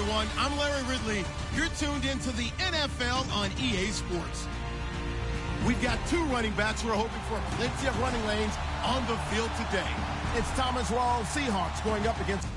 everyone. I'm Larry Ridley. You're tuned into the NFL on EA Sports. We've got two running backs who are hoping for plenty of running lanes on the field today. It's Thomas Rawls Seahawks going up against...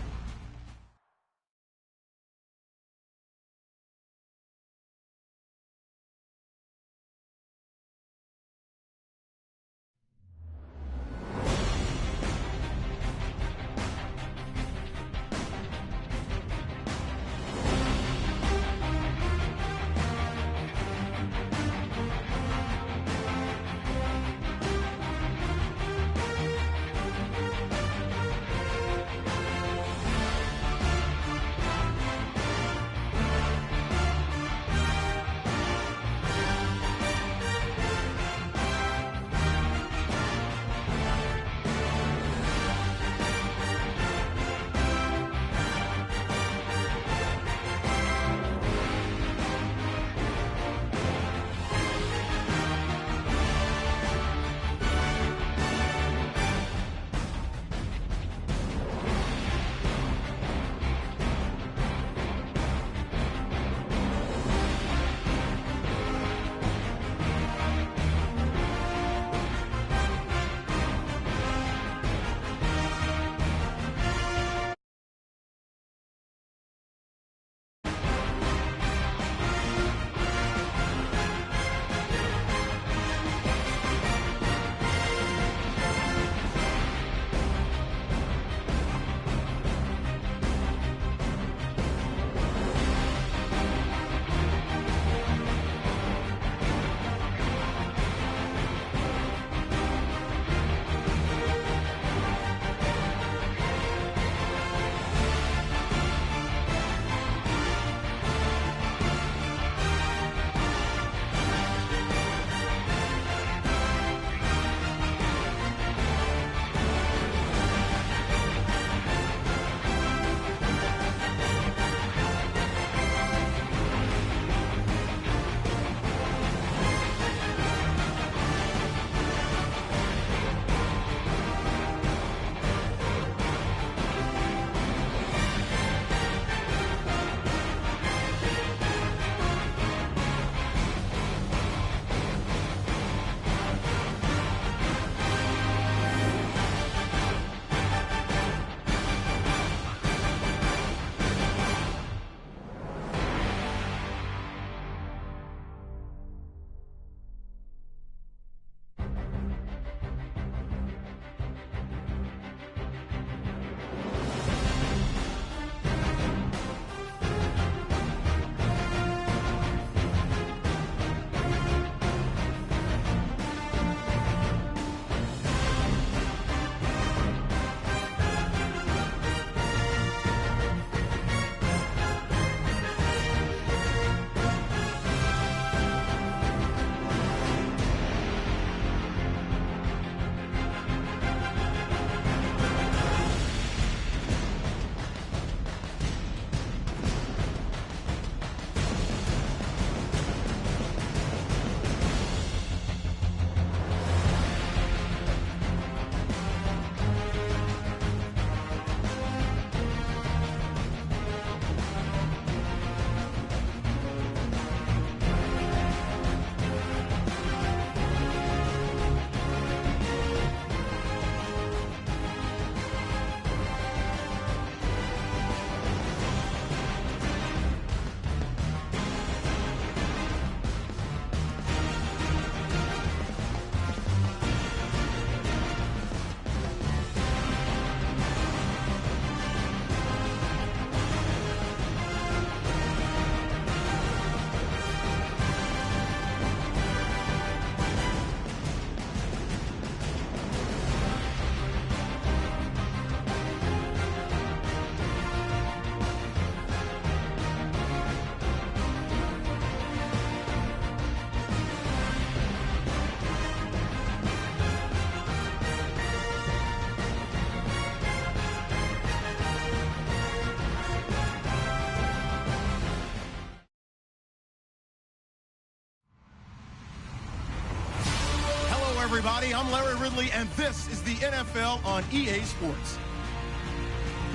everybody. I'm Larry Ridley, and this is the NFL on EA Sports.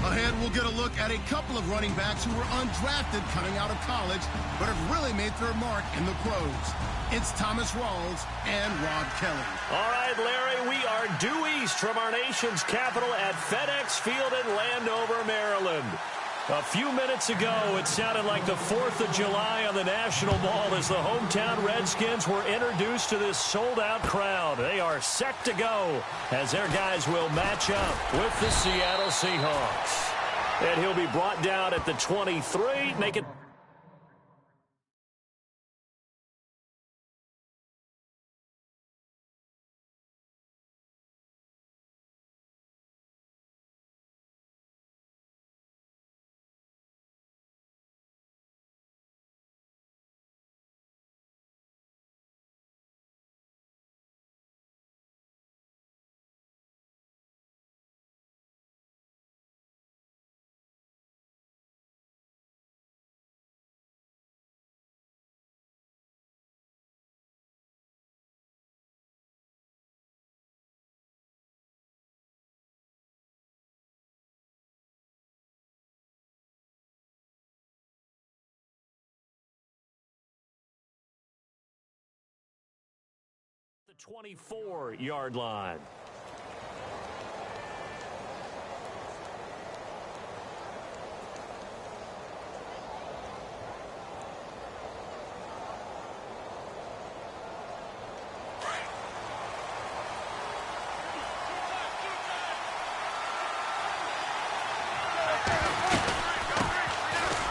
Ahead, we'll get a look at a couple of running backs who were undrafted coming out of college, but have really made their mark in the pros. It's Thomas Rawls and Rob Kelly. All right, Larry, we are due east from our nation's capital at FedEx Field in Landover, Maryland. A few minutes ago, it sounded like the 4th of July on the National Mall as the hometown Redskins were introduced to this sold-out crowd. They are set to go as their guys will match up with the Seattle Seahawks. And he'll be brought down at the 23, make it the 24-yard line.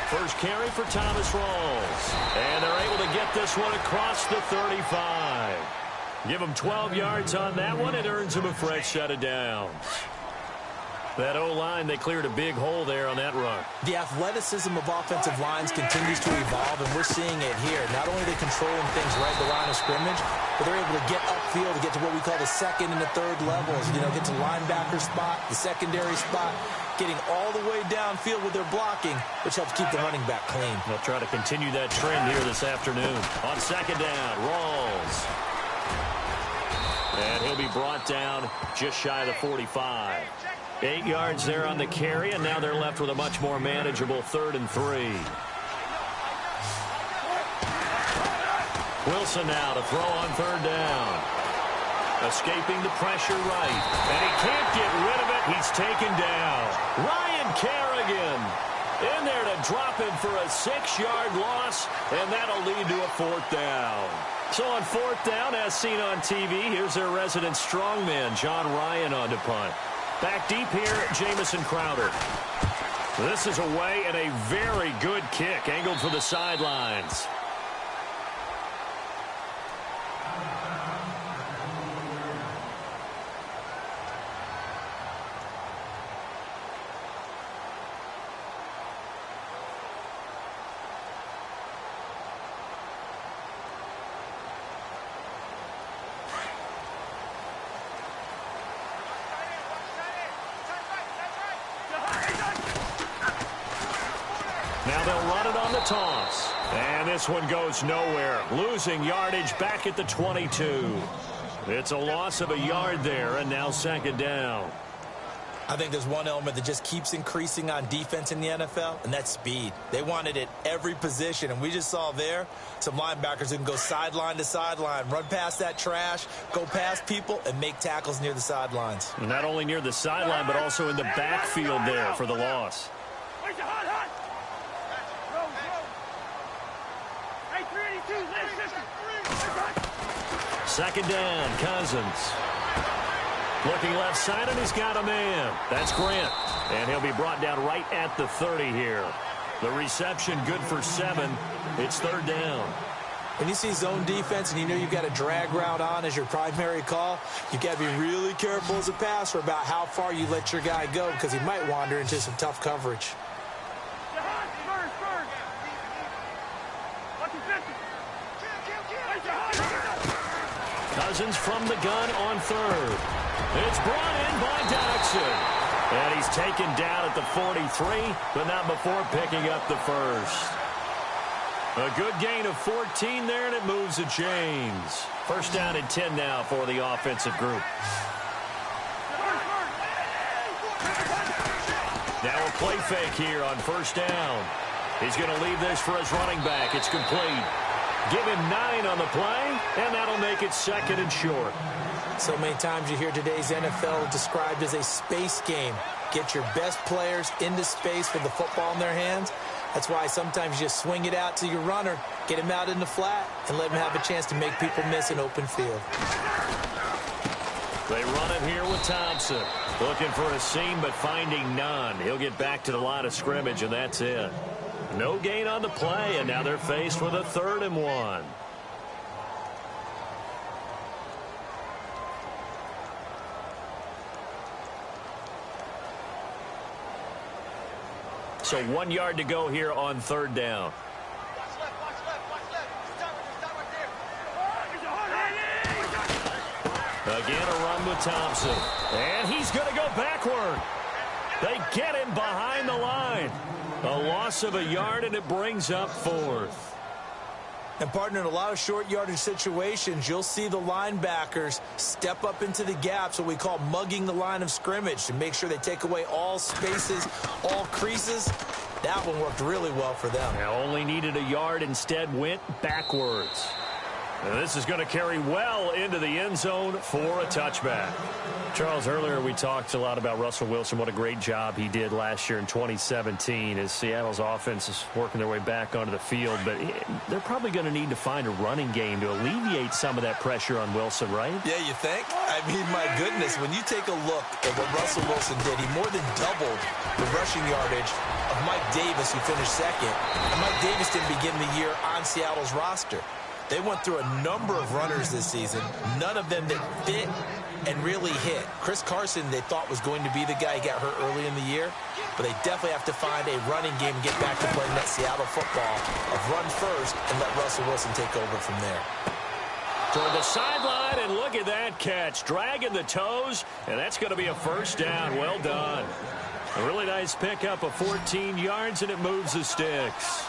First carry for Thomas Rawls. And they're able to get this one across the 35. Give him 12 yards on that one. It earns him a fresh set of downs. That O-line, they cleared a big hole there on that run. The athleticism of offensive lines continues to evolve, and we're seeing it here. Not only are they controlling things right at the line of scrimmage, but they're able to get upfield to get to what we call the second and the third levels. You know, get to the linebacker spot, the secondary spot, getting all the way downfield with their blocking, which helps keep the running back clean. They'll try to continue that trend here this afternoon. On second down, Rawls. And he'll be brought down just shy of the 45. 8 yards there on the carry, and now they're left with a much more manageable 3rd and 3. Wilson now to throw on 3rd down. Escaping the pressure right. And he can't get rid of it. He's taken down. Ryan Kerrigan in there to drop him for a 6-yard loss, and that'll lead to a 4th down. So on 4th down, as seen on TV, here's their resident strongman, John Ryan, on to punt. Back deep here, Jamison Crowder. This is away and a very good kick, angled for the sidelines. Now they'll run it on the toss. And this one goes nowhere. Losing yardage back at the 22. It's a loss of a yard there, and now 2nd down. I think there's one element that just keeps increasing on defense in the NFL, and that's speed. They want it at every position, and we just saw there some linebackers who can go sideline to sideline, run past that trash, go past people, and make tackles near the sidelines. Not only near the sideline, but also in the backfield there for the loss. Second down, Cousins. Looking left side, and he's got a man. That's Grant. And he'll be brought down right at the 30 here. The reception good for 7. It's 3rd down. When you see zone defense and you know you've got a drag route on as your primary call, you've got to be really careful as a passer about how far you let your guy go, because he might wander into some tough coverage. Cousins from the gun on 3rd. It's brought in by Jackson. And he's taken down at the 43, but not before picking up the 1st. A good gain of 14 there, and it moves the chains. 1st down and 10 now for the offensive group. Now a Play fake here on first down. He's going to leave this for his running back. It's complete. Give him 9 on the play, and that'll make it 2nd and short. So many times you hear today's NFL described as a space game. Get your best players into space with the football in their hands. That's why sometimes you just swing it out to your runner, get him out in the flat, and let him have a chance to make people miss an open field. They run it here with Thompson. Looking for a seam, but finding none. He'll get back to the line of scrimmage, and that's it. No gain on the play, and now they're faced with a 3rd and 1. So 1 yard to go here on 3rd down. Again, a run with Thompson. And he's going to go backward. They get him behind the line. A loss of a yard, and it brings up 4th. And, partner, in a lot of short yardage situations, you'll see the linebackers step up into the gaps, what we call mugging the line of scrimmage, to make sure they take away all spaces, all creases. That one worked really well for them. Now only needed a yard, instead went backwards. And this is going to carry well into the end zone for a touchback. Charles, earlier we talked a lot about Russell Wilson, what a great job he did last year in 2017 as Seattle's offense is working their way back onto the field. But they're probably going to need to find a running game to alleviate some of that pressure on Wilson, right? Yeah, you think? I mean, my goodness, when you take a look at what Russell Wilson did, he more than doubled the rushing yardage of Mike Davis, who finished 2nd. And Mike Davis didn't begin the year on Seattle's roster. They went through a number of runners this season, none of them that fit and really hit. Chris Carson, they thought, was going to be the guy who got hurt early in the year, but they definitely have to find a running game and get back to playing that Seattle football of run first and let Russell Wilson take over from there. Toward the sideline, and look at that catch. Dragging the toes, and that's going to be a 1st down. Well done. A really nice pickup of 14 yards, and it moves the sticks.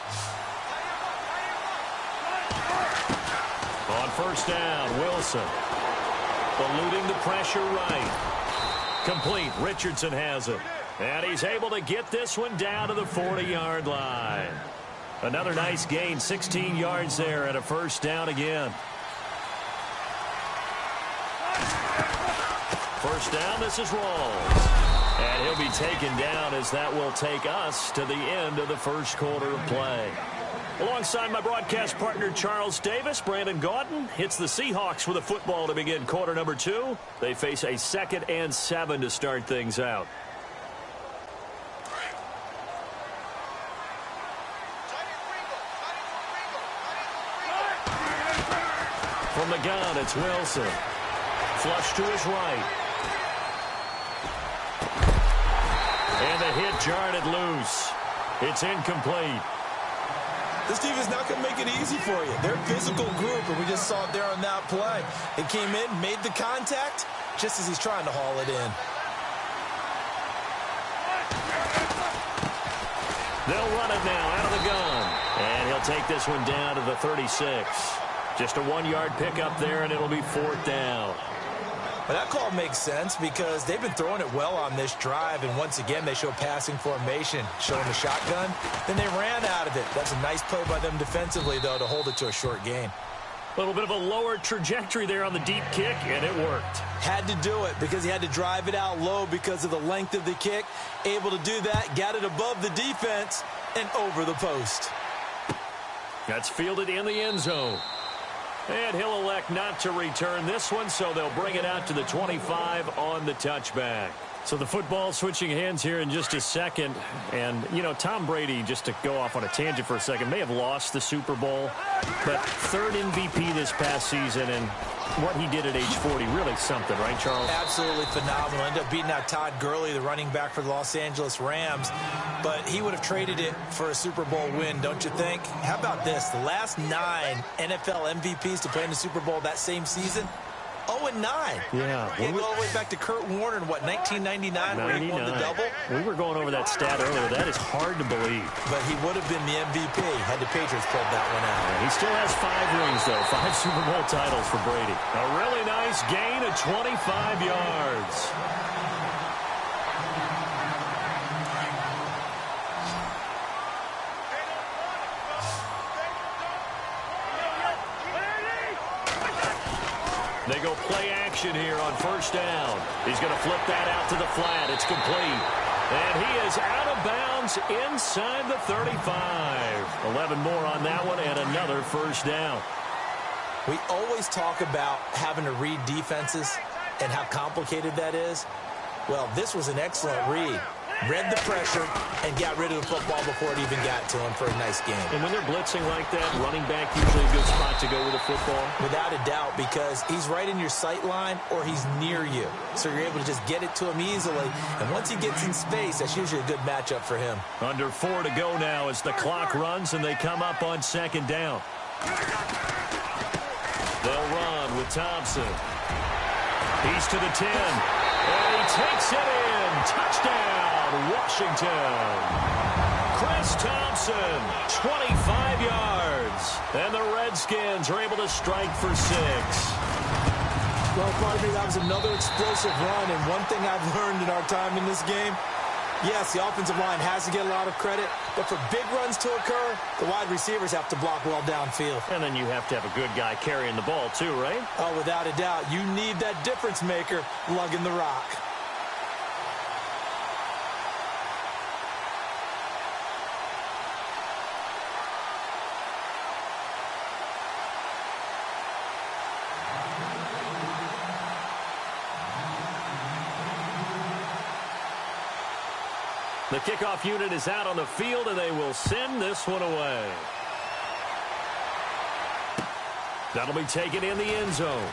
On 1st down, Wilson. Eluding the pressure right. Complete. Richardson has it. And he's able to get this one down to the 40-yard line. Another nice gain, 16 yards there, and a 1st down again. 1st down, this is Rawls. And he'll be taken down as that will take us to the end of the 1st quarter of play. Alongside my broadcast partner, Charles Davis, Brandon Gaudin hits the Seahawks with a football to begin quarter number 2. They face a 2nd and 7 to start things out. From the gun, it's Wilson. Flush to his right. And the hit jarred it loose. It's incomplete. This defense is not going to make it easy for you. They're a physical group, and we just saw it there on that play. It came in, made the contact, just as he's trying to haul it in. They'll run it now out of the gun. And he'll take this one down to the 36. Just a 1-yard pickup there, and it'll be 4th down. But that call makes sense because they've been throwing it well on this drive, and once again they show passing formation, showing the shotgun. Then they ran out of it. That's a nice play by them defensively, though, to hold it to a short gain. A little bit of a lower trajectory there on the deep kick, and it worked. Had to do it because he had to drive it out low because of the length of the kick. Able to do that, got it above the defense, and over the post. That's fielded in the end zone. And he'll elect not to return this one, so they'll bring it out to the 25 on the touchback. So the football switching hands here in just a second. And, you know, Tom Brady, just to go off on a tangent for a second, may have lost the Super Bowl, but 3rd MVP this past season, and what he did at age 40, really something, right, Charles? Absolutely phenomenal. Ended up beating out Todd Gurley, the running back for the Los Angeles Rams, but he would have traded it for a Super Bowl win, don't you think? How about this? The last 9 NFL MVPs to play in the Super Bowl that same season, 0-9. Yeah. We go all the way back to Kurt Warner in, what, 1999 where he won the double? We were going over that stat earlier. That is hard to believe. But he would have been the MVP had the Patriots pulled that one out. Yeah, he still has 5 rings, though. 5 Super Bowl titles for Brady. A really nice gain of 25 yards. They go play action here on first down. He's going to flip that out to the flat. It's complete. And he is out of bounds inside the 35. 11 more on that one and another first down. We always talk about having to read defenses and how complicated that is. Well, this was an excellent read. Read the pressure and got rid of the football before it even got to him for a nice game. And when they're blitzing like that, running back usually a good spot to go with the football? Without a doubt, because he's right in your sight line or he's near you. So you're able to just get it to him easily. And once he gets in space, that's usually a good matchup for him. Under 4 to go now as the clock runs and they come up on second down. They'll run with Thompson. He's to the 10. And he takes it in. Touchdown, Washington. Chris Thompson, 25 yards. And the Redskins are able to strike for 6. Well, pardon me, that was another explosive run. And one thing I've learned in our time in this game, yes, the offensive line has to get a lot of credit, but for big runs to occur, the wide receivers have to block well downfield. And then you have to have a good guy carrying the ball too, right? Oh, without a doubt. You need that difference maker lugging the rock. The kickoff unit is out on the field, and they will send this one away. That'll be taken in the end zone.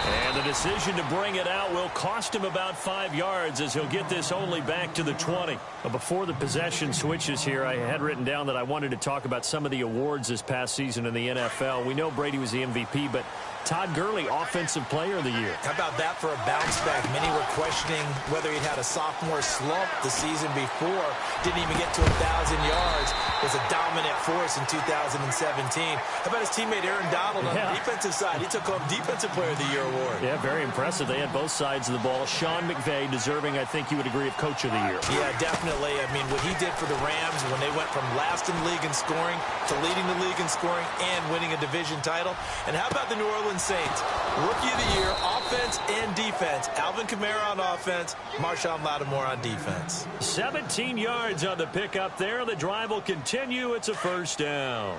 And the decision to bring it out will cost him about 5 yards as he'll get this only back to the 20. But before the possession switches here, I had written down that I wanted to talk about some of the awards this past season in the NFL. We know Brady was the MVP, but Todd Gurley, Offensive Player of the Year. How about that for a bounce back? Many were questioning whether he'd had a sophomore slump the season before. Didn't even get to 1,000 yards. Was a dominant force in 2017. How about his teammate Aaron Donald on the defensive side? He took home Defensive Player of the Year award. Yeah, very impressive. They had both sides of the ball. Sean McVay deserving, I think you would agree, of Coach of the Year. Yeah, definitely. I mean, what he did for the Rams when they went from last in the league in scoring to leading the league in scoring and winning a division title. And how about the New Orleans Saints? Rookie of the Year, offense and defense. Alvin Kamara on offense, Marshawn Lattimore on defense. 17 yards on the pickup there. The drive will continue. It's a first down.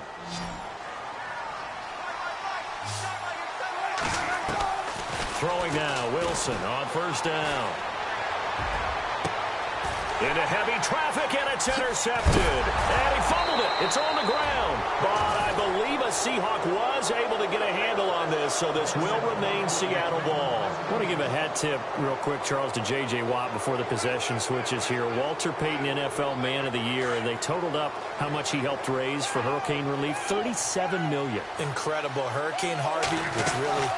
Throwing now, Wilson on first down. Into heavy traffic, and it's intercepted. And he fumbled it. It's on the ground. But I believe a Seahawk was able to get a handle on this, so this will remain Seattle ball. I want to give a hat tip real quick, Charles, to J.J. Watt before the possession switches here. Walter Payton, NFL Man of the Year, and they totaled up how much he helped raise for hurricane relief, $37 million. Incredible. Hurricane Harvey, which really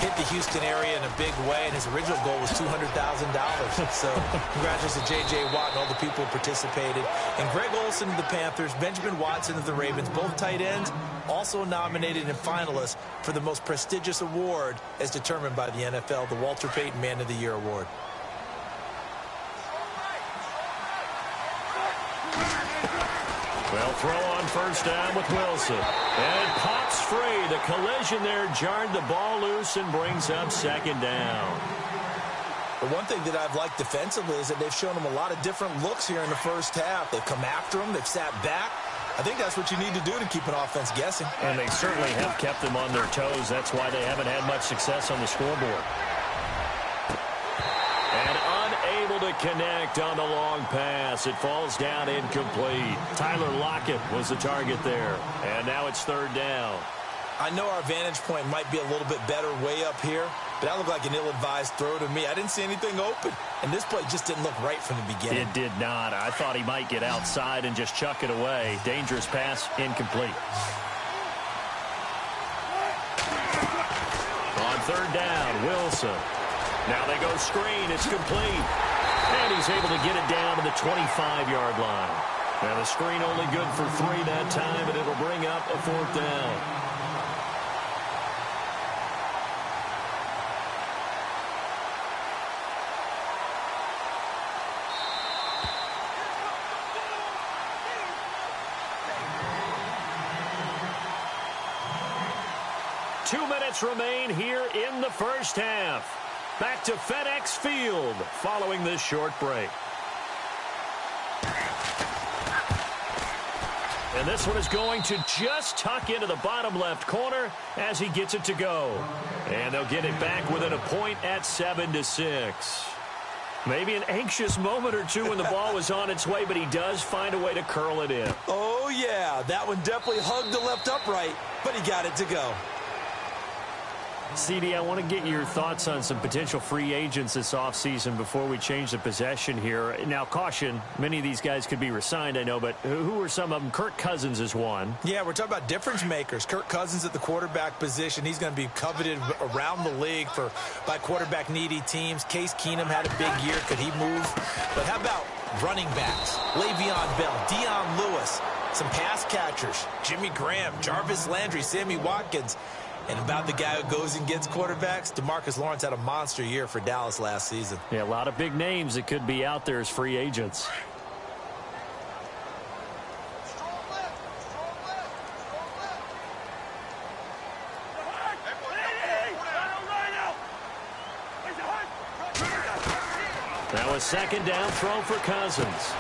hit the Houston area in a big way, and his original goal was $200,000. So congratulations to J.J. Watt and all the people who participated. And Greg Olsen of the Panthers, Benjamin Watson of the Ravens, both tight ends, also nominated and finalists for the most prestigious award as determined by the NFL, the Walter Payton Man of the Year Award. Well, throw on first down with Wilson. And it pops free. The collision there jarred the ball loose and brings up second down. The one thing that I've liked defensively is that they've shown him a lot of different looks here in the first half. They've come after him. They've sat back. I think that's what you need to do to keep an offense guessing. And they certainly have kept them on their toes. That's why they haven't had much success on the scoreboard. And unable to connect on the long pass. It falls down incomplete. Tyler Lockett was the target there. And now it's third down. I know our vantage point might be a little bit better way up here, but that looked like an ill-advised throw to me. I didn't see anything open, and this play just didn't look right from the beginning. It did not. I thought he might get outside and just chuck it away. Dangerous pass, incomplete. On third down, Wilson. Now they go screen. It's complete. And he's able to get it down to the 25-yard line. Now the screen only good for 3 that time, and it'll bring up a fourth down. 2 minutes remain here in the first half. Back to FedEx Field following this short break. And this one is going to just tuck into the bottom left corner as he gets it to go. And they'll get it back within a point at 7-6. Maybe an anxious moment or two when the ball was on its way, but he does find a way to curl it in. Oh, yeah. That one definitely hugged the left upright, but he got it to go. CD, I want to get your thoughts on some potential free agents this offseason before we change the possession here. Now, caution, many of these guys could be re-signed, I know, but who are some of them? Kirk Cousins is one. Yeah, we're talking about difference makers. Kirk Cousins at the quarterback position. He's going to be coveted around the league by quarterback-needy teams. Case Keenum had a big year. Could he move? But how about running backs? Le'Veon Bell, Deion Lewis, some pass catchers, Jimmy Graham, Jarvis Landry, Sammy Watkins. And about the guy who goes and gets quarterbacks, DeMarcus Lawrence had a monster year for Dallas last season. Yeah, a lot of big names that could be out there as free agents. That was second down throw for Cousins.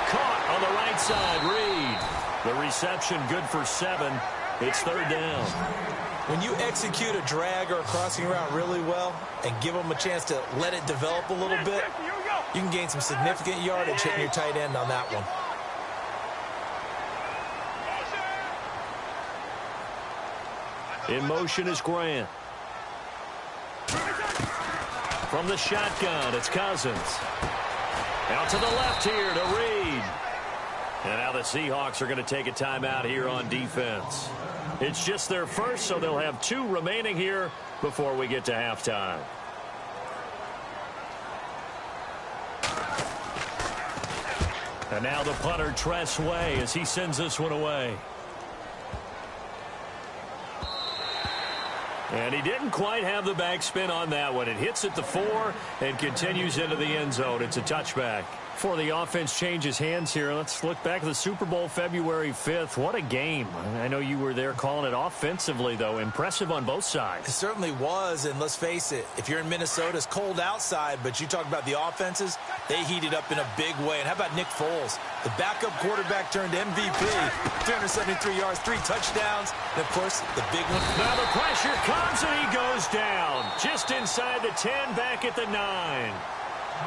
Caught on the right side, Reed. The reception good for 7. It's third down. When you execute a drag or a crossing route really well and give them a chance to let it develop a little bit, you can gain some significant yardage hitting your tight end on that one. In motion is Grant. From the shotgun, it's Cousins. Out to the left here to Reed. And now the Seahawks are going to take a timeout here on defense. It's just their first, so they'll have 2 remaining here before we get to halftime. And now the punter, Tress Way, as he sends this one away. And he didn't quite have the backspin on that one. It hits at the 4 and continues into the end zone. It's a touchback. Before the offense changes hands here, let's look back at the Super Bowl February 5th. What a game. I know you were there calling it offensively, though. Impressive on both sides. It certainly was, and let's face it, if you're in Minnesota, it's cold outside, but you talk about the offenses, they heated up in a big way. And how about Nick Foles? The backup quarterback turned MVP. 373 yards, 3 touchdowns, and, of course, the big one. Now the pressure comes, and he goes down. Just inside the 10, back at the 9.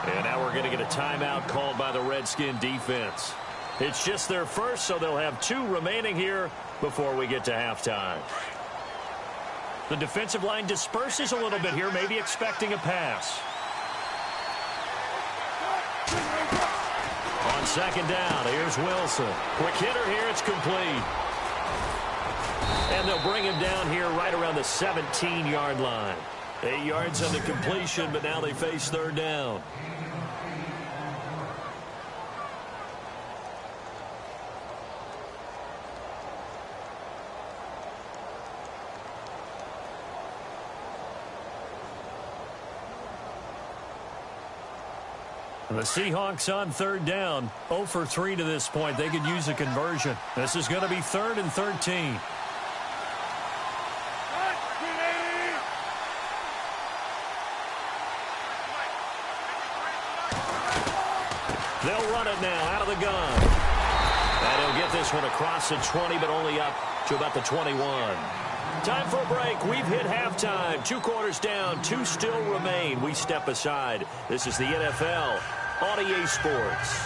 And now we're going to get a timeout called by the Redskin defense. It's just their first, so they'll have 2 remaining here before we get to halftime. The defensive line disperses a little bit here, maybe expecting a pass. On second down, here's Wilson. Quick hitter here, it's complete. And they'll bring him down here right around the 17-yard line. 8 yards on the completion, but now they face third down. The Seahawks on third down, 0 for 3 to this point. They could use a conversion. This is going to be 3rd and 13. They'll run it now out of the gun. And he'll get this one across the 20, but only up to about the 21. Time for a break. We've hit halftime. 2 quarters down. 2 still remain. We step aside. This is the NFL on EA Sports.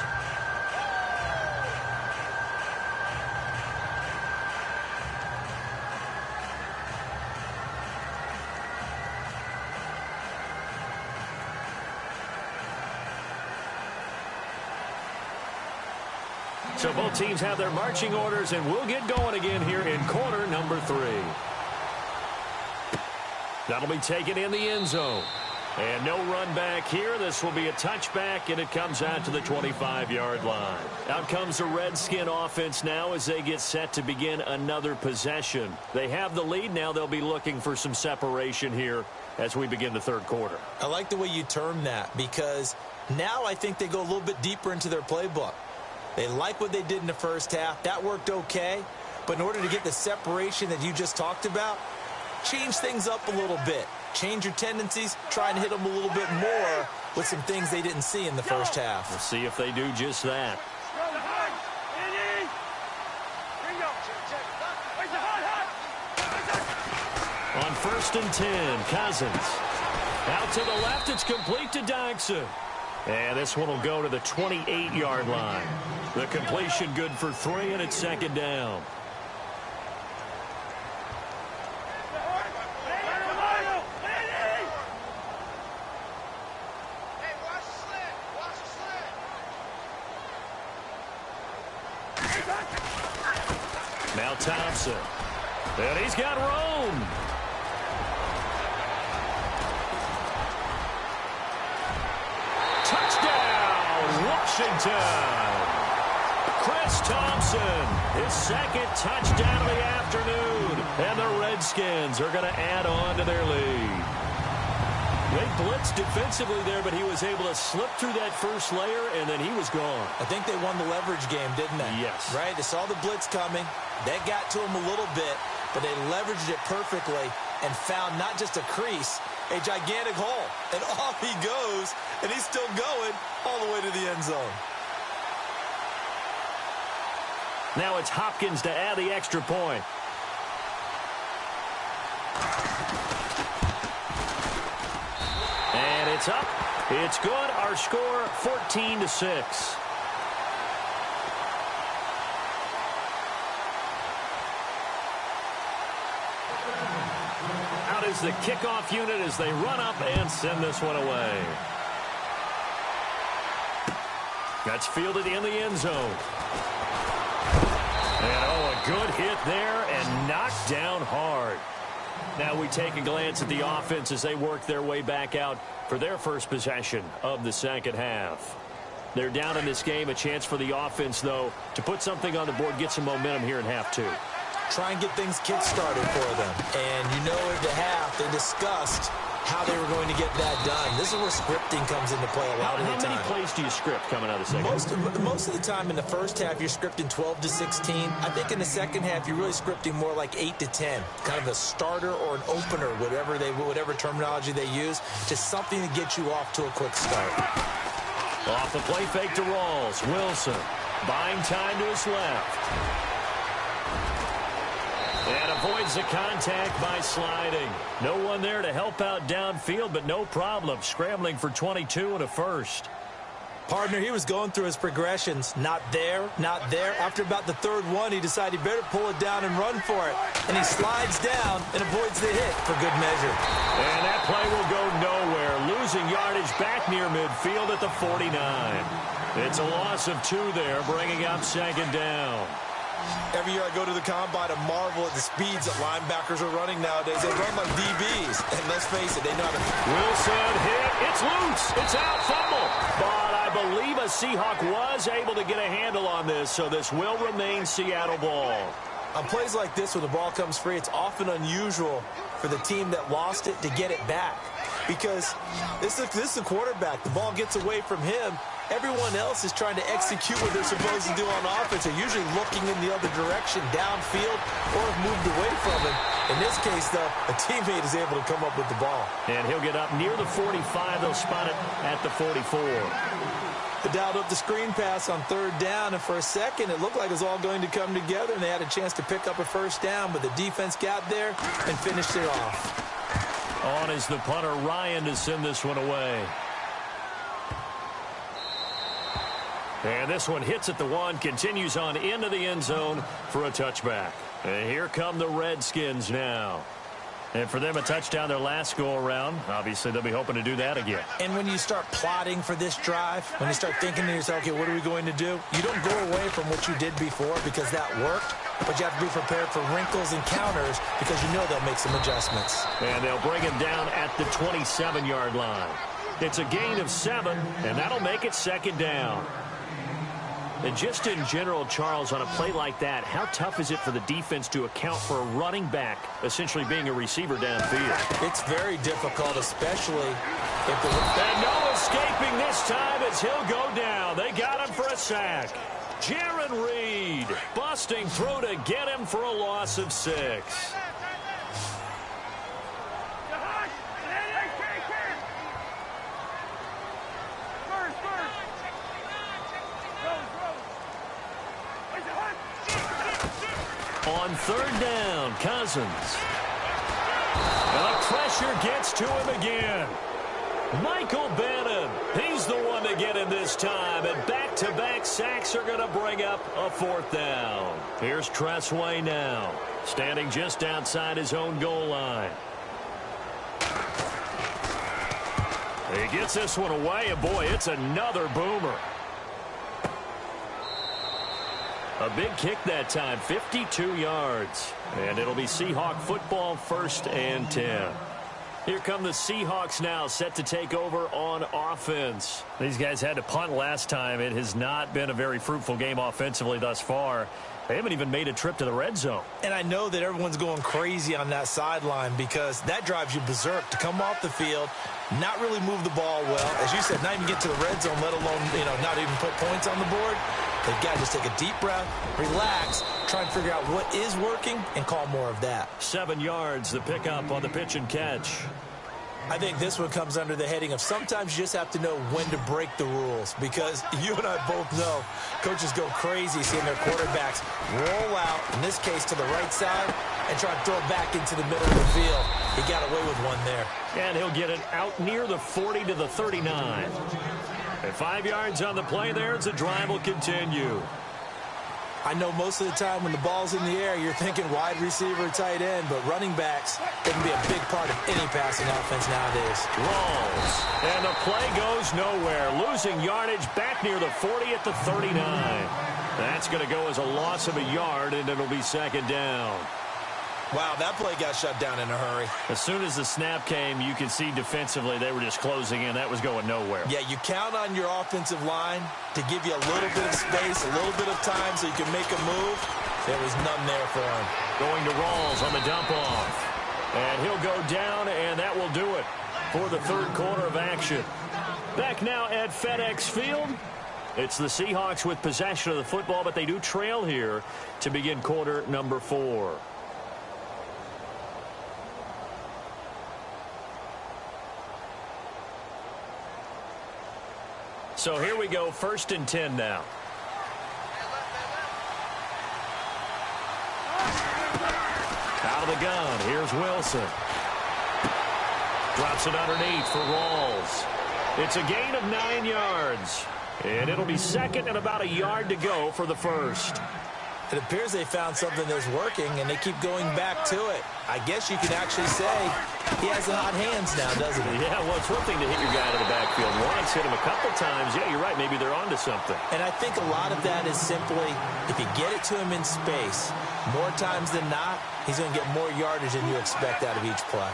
So both teams have their marching orders, and we'll get going again here in quarter number 3. That'll be taken in the end zone. And no run back here. This will be a touchback, and it comes out to the 25-yard line. Out comes the Redskin offense now as they get set to begin another possession. They have the lead. Now they'll be looking for some separation here as we begin the third quarter. I like the way you term that, because now I think they go a little bit deeper into their playbook. They like what they did in the first half. That worked okay. But in order to get the separation that you just talked about, change things up a little bit. Change your tendencies, try and hit them a little bit more with some things they didn't see in the first half. We'll see if they do just that. On 1st and 10, Cousins. Out to the left, it's complete to Dyson. And this one will go to the 28-yard line. The completion good for 3, and it's 2nd down. Now Thompson. And he's got Rome. Touchdown, Washington. Chris Thompson, his 2nd touchdown of the afternoon. And the Redskins are going to add on to their lead. They blitzed defensively there, but he was able to slip through that first layer, and then he was gone. I think they won the leverage game, didn't they? Yes. Right? They saw the blitz coming. That got to him a little bit, but they leveraged it perfectly and found not just a crease, a gigantic hole. And off he goes, and he's still going all the way to the end zone. Now it's Hopkins to add the extra point. And it's up. It's good. Our score, 14-6. Out is the kickoff unit as they run up and send this one away. That's fielded in the end zone. And a good hit there and knocked down hard. Now we take a glance at the offense as they work their way back out for their first possession of the second half. They're down in this game. A chance for the offense, though, to put something on the board, get some momentum here in half 2. Try and get things kick-started for them. And you know at the half, they discussed how they were going to get that done. This is where scripting comes into play a lot of the time. How many plays do you script coming out of the second? Most of the time in the first half, you're scripting 12 to 16. I think in the second half, you're really scripting more like 8 to 10. Kind of a starter or an opener, whatever terminology they use, just something to get you off to a quick start. Off the play fake to Rawls. Wilson buying time to his left. And avoids the contact by sliding. No one there to help out downfield, but no problem. Scrambling for 22 and a first. Partner, he was going through his progressions. Not there, not there. After about the third one, he decided he better pull it down and run for it. And he slides down and avoids the hit for good measure. And that play will go nowhere. Losing yardage back near midfield at the 49. It's a loss of 2 there, bringing up 2nd down. Every year I go to the combine and marvel at the speeds that linebackers are running nowadays. They run like DBs. And let's face it, they know how to... Wilson hit. It's loose. It's out. Fumble. But I believe a Seahawk was able to get a handle on this, so this will remain Seattle ball. On plays like this where the ball comes free, it's often unusual for the team that lost it to get it back. Because this is the quarterback. The ball gets away from him. Everyone else is trying to execute what they're supposed to do on offense. They're usually looking in the other direction, downfield, or have moved away from him. In this case, though, a teammate is able to come up with the ball. And he'll get up near the 45. They'll spot it at the 44. They dialed up the screen pass on 3rd down, and for a second, it looked like it was all going to come together, and they had a chance to pick up a first down, but the defense got there and finished it off. On is the punter, Ryan, to send this one away. And this one hits at the 1, continues on into the end zone for a touchback. And here come the Redskins now. And for them, a touchdown their last go-around. Obviously, they'll be hoping to do that again. And when you start plotting for this drive, when you start thinking to yourself, okay, what are we going to do? You don't go away from what you did before because that worked, but you have to be prepared for wrinkles and counters because you know they'll make some adjustments. And they'll bring him down at the 27-yard line. It's a gain of 7, and that'll make it 2nd down. And just in general, Charles, on a play like that, how tough is it for the defense to account for a running back essentially being a receiver downfield? It's very difficult, especially if the... And no escaping this time as he'll go down. They got him for a sack. Jaron Reed busting through to get him for a loss of 6. On third down, Cousins. And the pressure gets to him again. Michael Bannon, he's the one to get him this time. And back-to-back sacks are going to bring up a fourth down. Here's Tressway now, standing just outside his own goal line. He gets this one away, and boy, it's another boomer. A big kick that time, 52 yards. And it'll be Seahawk football, 1st and 10. Here come the Seahawks now, set to take over on offense. These guys had to punt last time. It has not been a very fruitful game offensively thus far. They haven't even made a trip to the red zone. And I know that everyone's going crazy on that sideline because that drives you berserk to come off the field, not really move the ball well. As you said, not even get to the red zone, let alone, not even put points on the board. They've got to just take a deep breath, relax, try and figure out what is working, and call more of that. 7 yards, the pickup on the pitch and catch. I think this one comes under the heading of sometimes you just have to know when to break the rules, because you and I both know coaches go crazy seeing their quarterbacks roll out, in this case to the right side, and try to throw it back into the middle of the field. He got away with one there. And he'll get it out near the 40 to the 39. And 5 yards on the play there as the drive will continue. I know most of the time when the ball's in the air, you're thinking wide receiver, tight end, but running backs can be a big part of any passing offense nowadays. Rolls, and the play goes nowhere. Losing yardage back near the 40 at the 39. That's going to go as a loss of a yard, and it'll be 2nd down. Wow, that play got shut down in a hurry. As soon as the snap came, you could see defensively they were just closing in. That was going nowhere. Yeah, you count on your offensive line to give you a little bit of space, a little bit of time so you can make a move. There was none there for him. Going to Rawls on the dump-off. And he'll go down, and that will do it for the 3rd quarter of action. Back now at FedEx Field. It's the Seahawks with possession of the football, but they do trail here to begin quarter number 4. So here we go, 1st and 10 now. Out of the gun, here's Wilson. Drops it underneath for Rawls. It's a gain of 9 yards. And it'll be 2nd and about a yard to go for the 1st. It appears they found something that's working, and they keep going back to it. I guess you could actually say he has the hot hands now, doesn't he? Yeah, well, it's one thing to hit your guy out of the backfield once, hit him a couple times. Yeah, you're right. Maybe they're onto something. And I think a lot of that is simply if you get it to him in space, more times than not, he's going to get more yardage than you expect out of each play.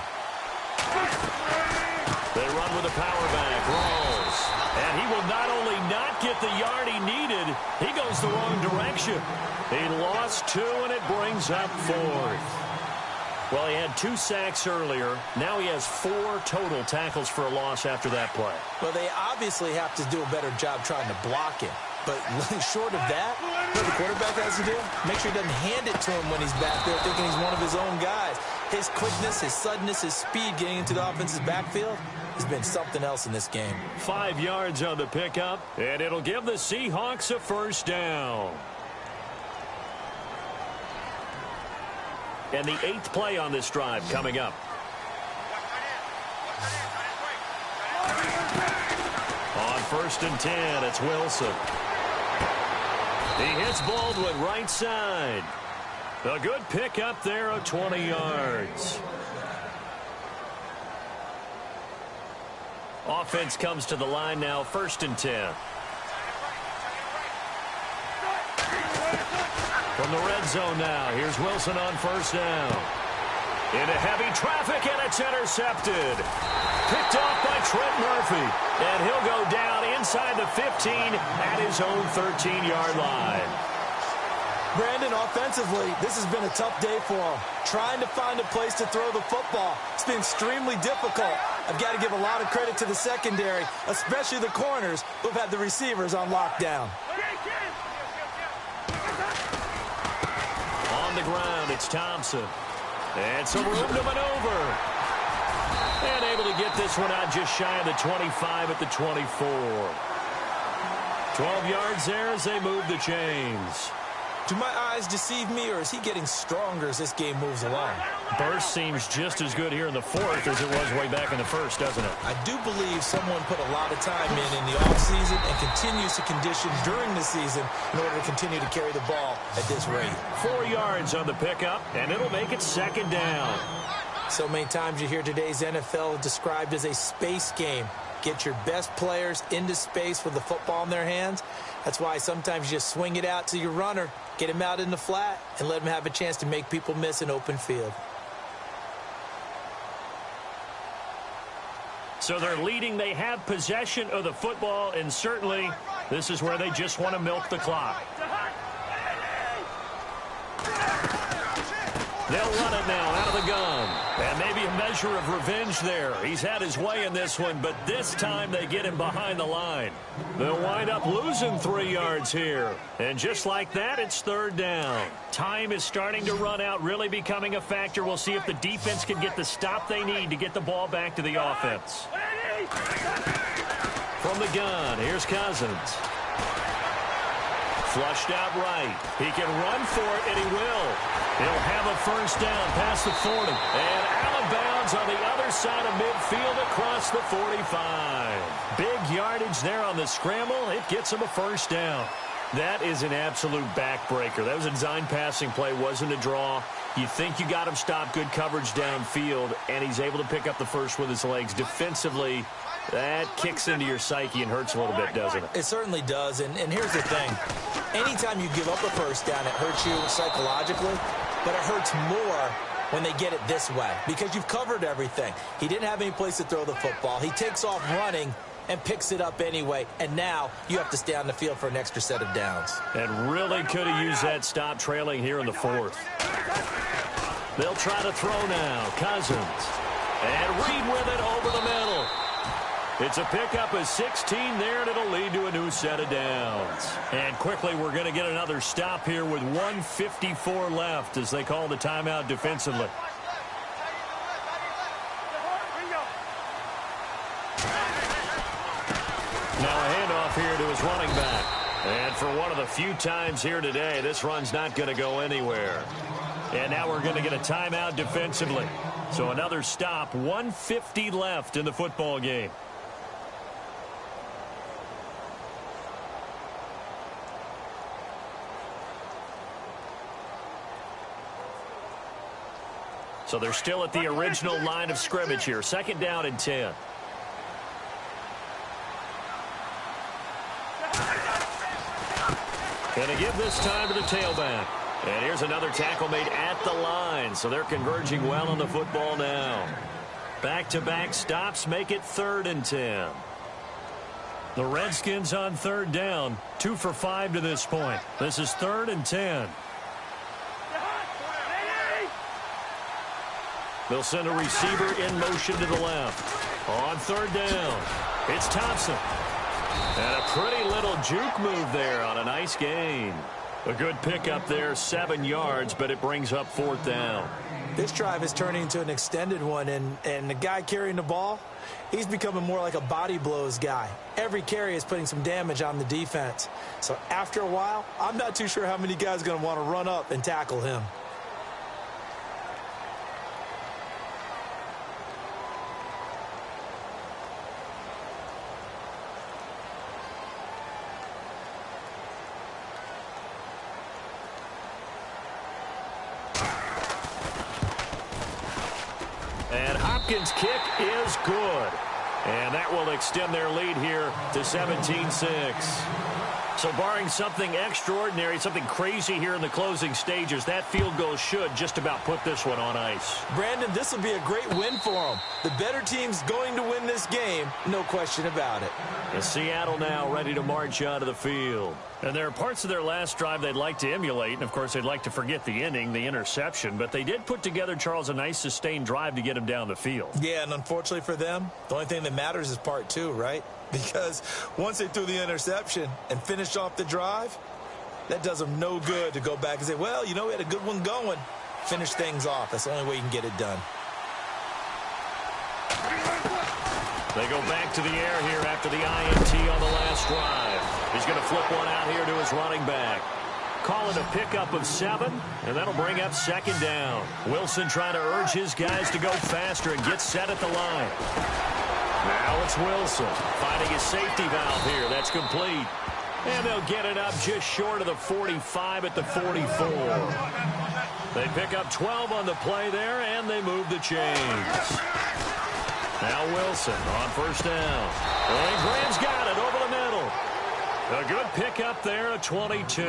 They run with a power back. Rawls. And he will not only not get the yard he needed, he goes the wrong direction. He lost 2, and it brings up 4th. Well, he had 2 sacks earlier. Now he has 4 total tackles for a loss after that play. Well, they obviously have to do a better job trying to block him. But short of that, what the quarterback has to do, make sure he doesn't hand it to him when he's back there thinking he's one of his own guys. His quickness, his suddenness, his speed getting into the offense's backfield has been something else in this game. 5 yards on the pickup, and it'll give the Seahawks a 1st down. And the 8th play on this drive coming up. On 1st and 10, it's Wilson. He hits Baldwin right side. A good pickup there of 20 yards. Offense comes to the line now, 1st and 10. From the red zone now, here's Wilson on 1st down. Into heavy traffic, and it's intercepted. Picked off by Trent Murphy. And he'll go down inside the 15 at his own 13-yard line. Brandon, offensively, this has been a tough day for him. Trying to find a place to throw the football. It's been extremely difficult. I've got to give a lot of credit to the secondary, especially the corners who've had the receivers on lockdown. On the ground, it's Thompson. And some room to maneuver. And able to get this one out just shy of the 25 at the 24. 12 yards there as they move the chains. Do my eyes deceive me, or is he getting stronger as this game moves along? Burst seems just as good here in the fourth as it was way back in the first, doesn't it? I do believe someone put a lot of time in the offseason and continues to condition during the season in order to continue to carry the ball at this rate. 4 yards on the pickup, and it'll make it second down. So many times you hear today's NFL described as a space game. Get your best players into space with the football in their hands. That's why sometimes you just swing it out to your runner, get him out in the flat, and let him have a chance to make people miss an open field. So they're leading. They have possession of the football, and certainly this is where they just want to milk the clock. They'll run it now out of the gun. And maybe a measure of revenge there. He's had his way in this one, but this time they get him behind the line. They'll wind up losing 3 yards here. And just like that, it's third down. Time is starting to run out, really becoming a factor. We'll see if the defense can get the stop they need to get the ball back to the offense. From the gun, here's Cousins. Flushed out right. He can run for it, and he will. He'll have a first down past the 40. And out of bounds on the other side of midfield across the 45. Big yardage there on the scramble. It gets him a first down. That is an absolute backbreaker. That was a design passing play, wasn't a draw. You think you got him stopped, good coverage downfield, and he's able to pick up the first with his legs. Defensively, that kicks into your psyche and hurts a little bit, doesn't it? It certainly does, and here's the thing. Anytime you give up a first down, it hurts you psychologically, but it hurts more when they get it this way because you've covered everything. He didn't have any place to throw the football. He takes off running and picks it up anyway, and now you have to stay on the field for an extra set of downs. And really could have used that stop trailing here in the fourth. They'll try to throw now. Cousins. And Reed with it over the middle. It's a pickup of 16 there, and it'll lead to a new set of downs. And quickly, we're going to get another stop here with 1:54 left as they call the timeout defensively. Now a handoff here to his running back. And for one of the few times here today, this run's not going to go anywhere. And now we're going to get a timeout defensively. So another stop, 1:50 left in the football game. So they're still at the original line of scrimmage here. Second down and 10. Going to give this time to the tailback. And here's another tackle made at the line. So they're converging well on the football now. Back-to-back stops make it 3rd and 10. The Redskins on third down. 2 for 5 to this point. This is 3rd and 10. They'll send a receiver in motion to the left. On third down, it's Thompson. And a pretty little juke move there on a nice gain. A good pickup there, 7 yards, but it brings up 4th down. This drive is turning into an extended one, and the guy carrying the ball, he's becoming more like a body blows guy. Every carry is putting some damage on the defense. So after a while, I'm not too sure how many guys are going to want to run up and tackle him. Hopkins' kick is good. And that will extend their lead here to 17-6. So barring something extraordinary, something crazy here in the closing stages, that field goal should just about put this one on ice. Brandon, this will be a great win for them. The better team's going to win this game, no question about it. And Seattle now ready to march out of the field. And there are parts of their last drive they'd like to emulate. And, of course, they'd like to forget the inning, the interception. But they did put together, Charles, a nice sustained drive to get him down the field. Yeah, and unfortunately for them, the only thing that matters is part 2, right? Because once they threw the interception and finished off the drive, that does them no good to go back and say, well, you know, we had a good one going. Finish things off. That's the only way you can get it done. They go back to the air here after the INT on the last drive. He's going to flip one out here to his running back. call it a pickup of 7, and that'll bring up second down. Wilson trying to urge his guys to go faster and get set at the line. Now it's Wilson finding his safety valve here. That's complete. And they'll get it up just short of the 45 at the 44. They pick up 12 on the play there, and they move the chains. Now Wilson on first down. And Graham's got it over the middle. A good pickup there at 22.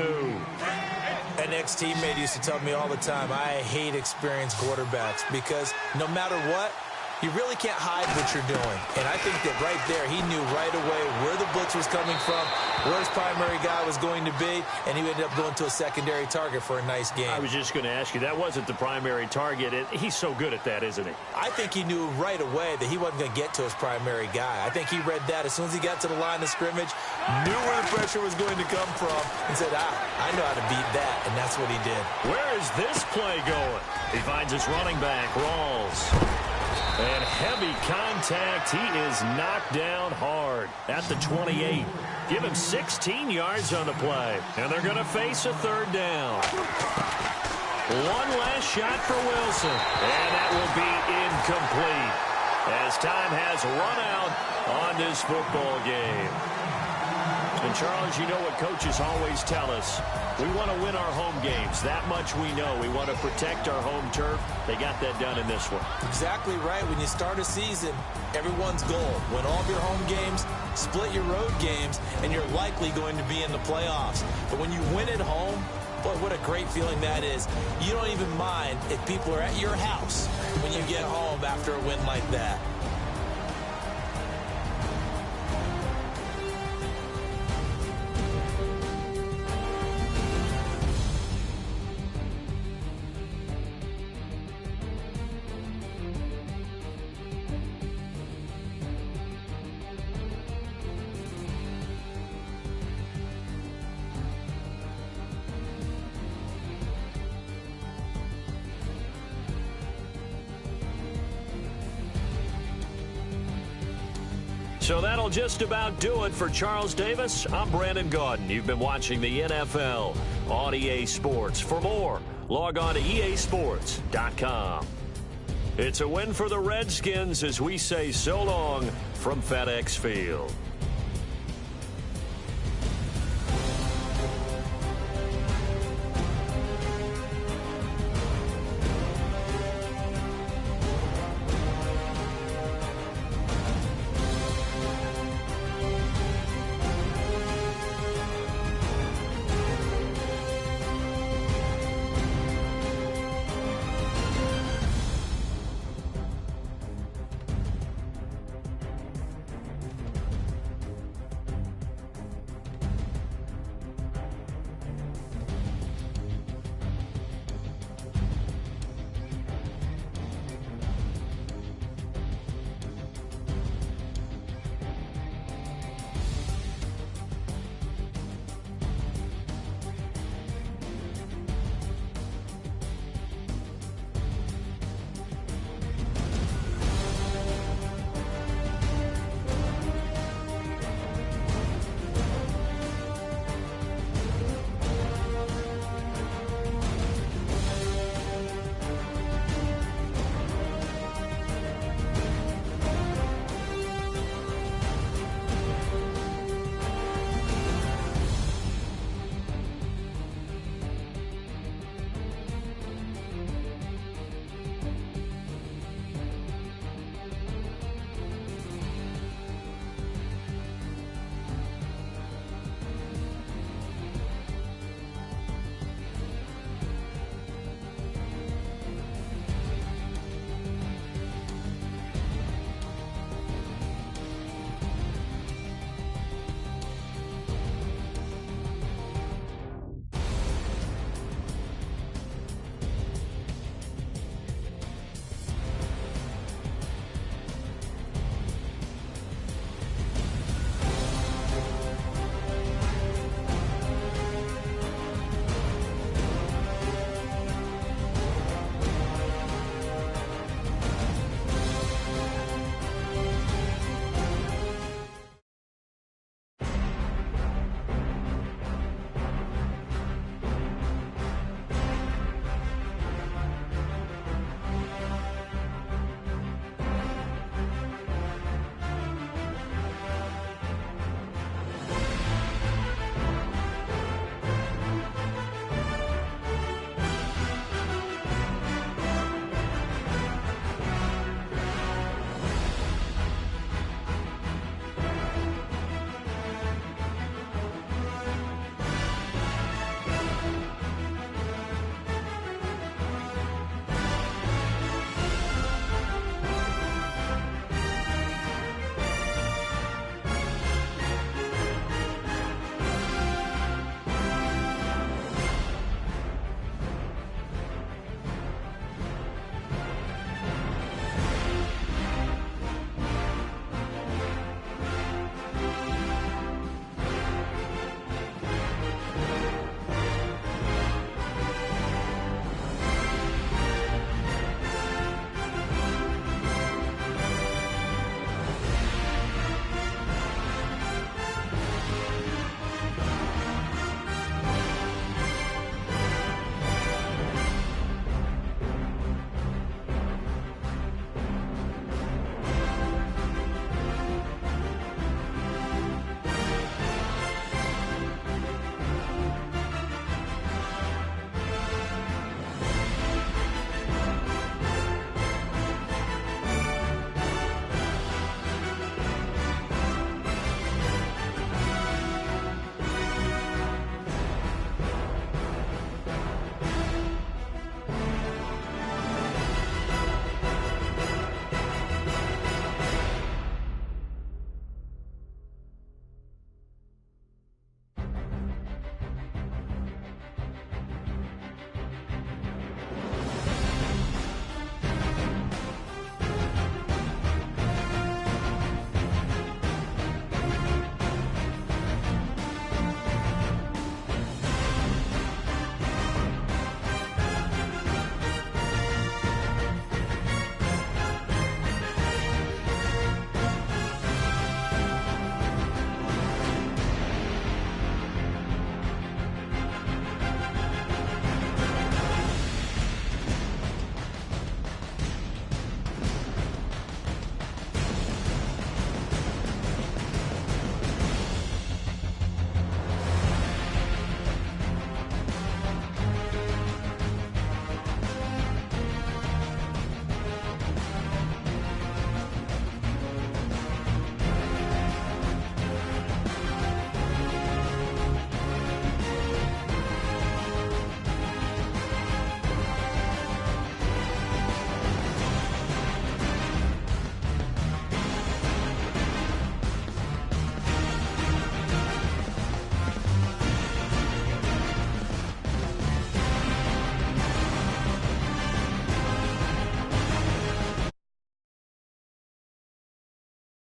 An ex-teammate used to tell me all the time, I hate experienced quarterbacks because no matter what, you really can't hide what you're doing. And I think that right there, he knew right away where the blitz was coming from, where his primary guy was going to be, and he ended up going to a secondary target for a nice game. I was just going to ask you, that wasn't the primary target. He's so good at that, isn't he? I think he knew right away that he wasn't going to get to his primary guy. I think he read that as soon as he got to the line of scrimmage, knew where the pressure was going to come from, and said, I know how to beat that, and that's what he did. Where is this play going? He finds his running back, Rawls. And heavy contact. He is knocked down hard at the 28. Give him 16 yards on the play. And they're going to face a third down. One last shot for Wilson. And that will be incomplete as time has run out on this football game. And, Charles, you know what coaches always tell us. We want to win our home games. That much we know. We want to protect our home turf. They got that done in this one. Exactly right. When you start a season, everyone's goal, win all of your home games, split your road games, and you're likely going to be in the playoffs. But when you win at home, boy, what a great feeling that is. You don't even mind if people are at your house when you get home after a win like that. So that'll just about do it for Charles Davis. I'm Brandon Gaudin. You've been watching the NFL on EA Sports. For more, log on to easports.com. It's a win for the Redskins as we say so long from FedEx Field.